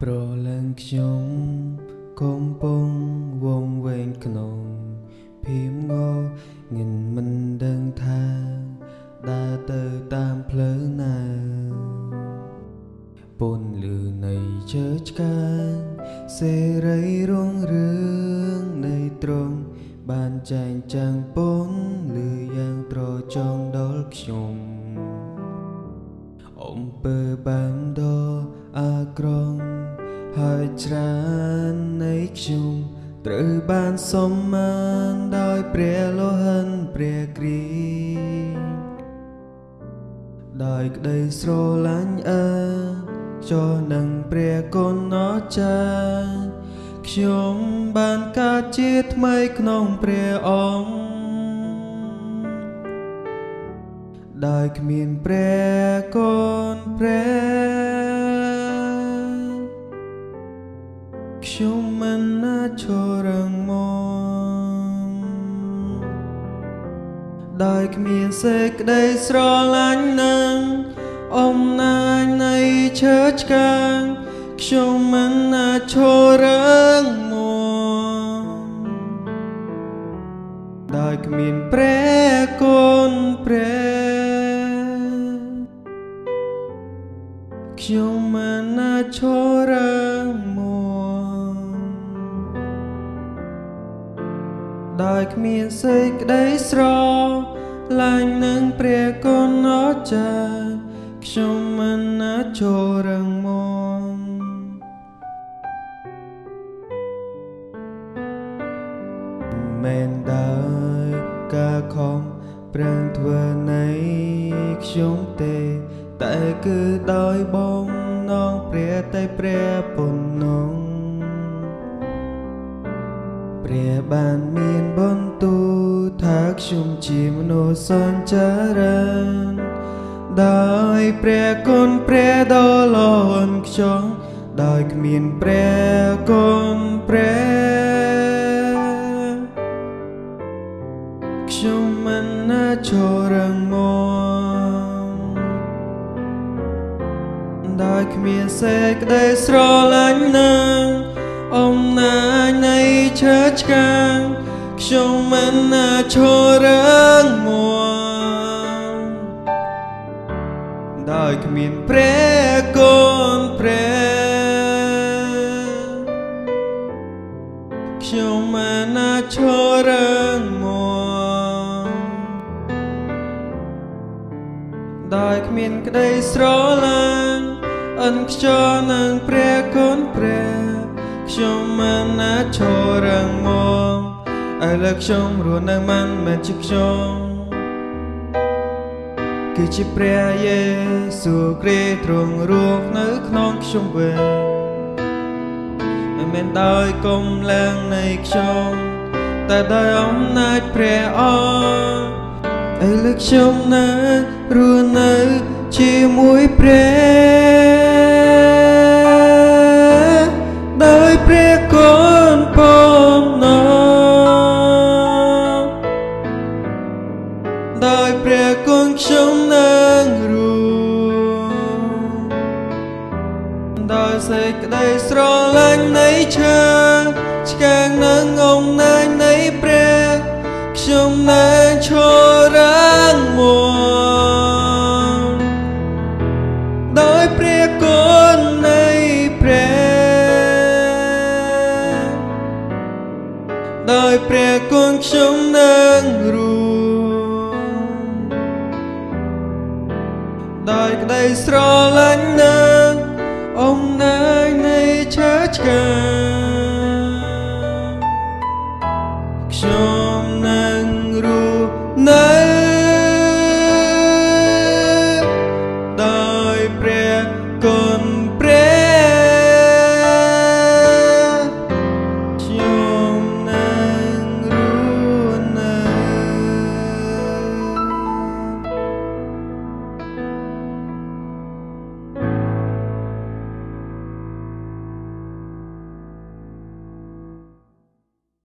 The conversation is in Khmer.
ប្រលឹងខ្ញុំកំពុងវងវែងក្នុងភៀមងងិនមិនដឹងថាដើរទៅតាមផ្លូវណាពន្លឺនៃជើឆ្កាងសេរីរុងរឿងនៃត្រង់បានចែងចាំងពន្លឺយ៉ាងត្រចង់ដល់ខ្ញុំអំពើបាំដអាក្រង់ហើយច្រើននៃខ្ញុំត្រូវបានសុំបានដោយព្រះលោហិនព្រះគ្រីស្ទដោយក្តីស្រឡាញ់អើចោះនឹងព្រះគុណអស្ចារ្យខ្ញុំបានកើតជាថ្មីក្នុងព្រះអង្គដោយគ្មានព្រះគុណព្រះខ្ញុំមិនអាចឈរងមកដោយគ្មានសេចក្តីស្រឡាញ់នឹងអំណាចនៃឈើឆ្កាងខ្ញុំមិនអាចឈរងមកដោយគ្មានព្រះគុណព្រះខ្ញុំមិនអាចឈរងមកដោយគ្មានសេចក្តីស្រឡាញ់នឹងព្រះគុណអស្ចារ្យខ្ញុំមិនអាចឈរងមកមែនដោយការខំប្រឹងធ្វើនៃខ្ញុំទេតែគឺដោយបំណងព្រះតែព្រះពុនងព្រះបានមានបន្ទូលថាខ្ញុំជាមនុស្សសញ្ចារិនដោយព្រះគុណព្រះដ៏ល្អឥតខ្ចោះដោយគ្មានព្រះគុណព្រះខ្ញុំមិនអាចឈរងមកដោយគ្មានសេចក្តីស្រឡាញ់នឹងអំណាចនៃឈើឆ្កាងខ្ញុំមិនអាចឈរងមកដោយគ្មានព្រះគុណព្រះខ្ញុំមិនអាចឈរងមកដោយគ្មានក្តីស្រឡាញ់ឥតខ្ចោះនឹងព្រះគុណព្រះខ្ញុំមិនអាចឈរងមកឥឡូវខ្ញុំរស់នៅមិនមែនជាខ្ញុំគឺជាព្រះយេស៊ូវគ្រីស្ទទ្រង់រស់នៅក្នុងខ្ញុំវិញមិនមែនដោយកម្លាំងនៃខ្ញុំតែដោយអំណាចព្រះអង្គឥឡូវខ្ញុំនៅរស់នៅជាមួយព្រះដោយព្រះគុណបំណងដោយព្រះគុណខ្ញុំនឹងរស់ដោយសេចក្តីស្រឡាញ់នៃឈើឆ្កាងនឹងអំណាចនៃព្រះខ្ញុំនឹងឈរងមកដោយព្រះគុណនៃព្រះដោយព្រះគុណខ្ញុំនឹងរស់ដោយក្តីស្រឡាញ់នឹង